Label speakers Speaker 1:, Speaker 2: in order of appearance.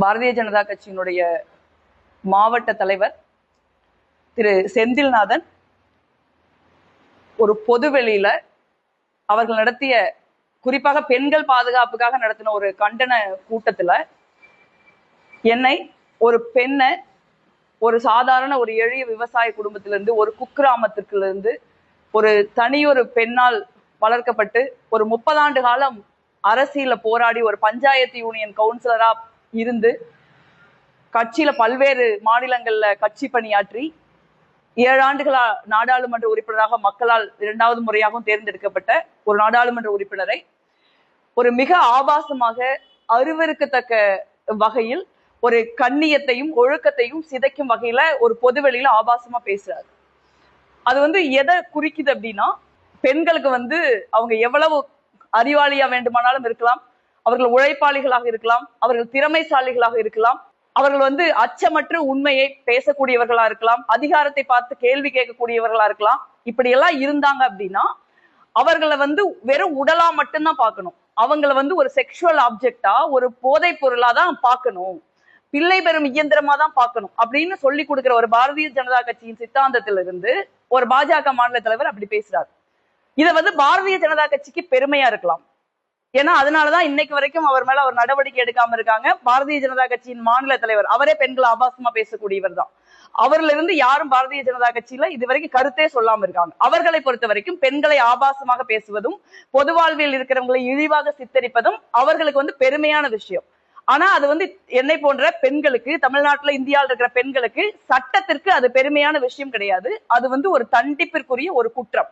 Speaker 1: பாரதிய ஜனதா கட்சியினுடைய மாவட்ட தலைவர் திரு செந்தில்நாதன் ஒரு பொதுவெளியில அவர்கள் நடத்திய, குறிப்பாக பெண்கள் பாதுகாப்புக்காக நடத்தின ஒரு கண்டன கூட்டத்துல என்னை, ஒரு பெண்ணை, ஒரு சாதாரண ஒரு எளிய விவசாய குடும்பத்திலிருந்து, ஒரு குக்கிராமத்திலிருந்து, ஒரு தனியொரு பெண்ணால் வளர்க்கப்பட்டு ஒரு 30 ஆண்டு காலம் அரசியல போராடி ஒரு பஞ்சாயத்து யூனியன் கவுன்சிலரா இருந்து கட்சியில பல்வேறு மாநிலங்கள்ல கட்சி பணியாற்றி 7 ஆண்டுகளா நாடாளுமன்ற உறுப்பினராக மக்களால் 2வது முறையாகவும் தேர்ந்தெடுக்கப்பட்ட ஒரு நாடாளுமன்ற உறுப்பினரை ஒரு மிக ஆபாசமாக, அருவருக்கத்தக்க வகையில் ஒரு கண்ணியத்தையும் ஒழுக்கத்தையும் சிதைக்கும் வகையில ஒரு பொதுவெளியில ஆபாசமா பேசுறாரு. அது எதை குறிக்குது அப்படின்னா, பெண்களுக்கு அவங்க எவ்வளவு அறிவாளியா வேண்டுமானாலும் இருக்கலாம், அவர்கள் உழைப்பாளிகளாக இருக்கலாம், அவர்கள் திறமைசாலிகளாக இருக்கலாம், அவர்கள் அச்சமற்ற உண்மையை பேசக்கூடியவர்களா இருக்கலாம், அதிகாரத்தை பார்த்து கேள்வி கேட்கக்கூடியவர்களா இருக்கலாம். இப்படி எல்லாம் இருந்தாங்க அப்படின்னா அவர்களை வெறும் உடலா மட்டும்தான் பார்க்கணும். அவங்கள ஒரு செக்ஷுவல் ஆப்ஜெக்டா, ஒரு போதை பொருளா தான் பார்க்கணும், பிள்ளை பெறும் இயந்திரமா தான் பார்க்கணும் அப்படின்னு சொல்லி கொடுக்கிற ஒரு பாரதிய ஜனதா கட்சியின் சித்தாந்தத்திலிருந்து ஒரு பாஜக மாநில தலைவர் அப்படி பேசுறாரு. இதை பாரதிய ஜனதா கட்சிக்கு பெருமையா இருக்கலாம். ஏன்னா அதனாலதான் இன்னைக்கு வரைக்கும் அவர் மேல அவர் நடவடிக்கை எடுக்காம இருக்காங்க. பாரதிய ஜனதா கட்சியின் மாநில தலைவர் அவரே பெண்கள் ஆபாசமா பேசக்கூடியவர் தான். அவர்ல இருந்து யாரும் பாரதிய ஜனதா கட்சியில இதுவரைக்கும் கருத்தே சொல்லாம இருக்காங்க. அவர்களை பொறுத்த வரைக்கும் பெண்களை ஆபாசமாக பேசுவதும், பொது வாழ்வில் இருக்கிறவங்களை இழிவாக சித்தரிப்பதும் அவர்களுக்கு பெருமையான விஷயம். ஆனா அது என்னை போன்ற பெண்களுக்கு, தமிழ்நாட்டுல இந்தியாவில் இருக்கிற பெண்களுக்கு சட்டத்திற்கு அது பெருமையான விஷயம் கிடையாது. அது ஒரு தண்டிப்பிற்குரிய ஒரு குற்றம்.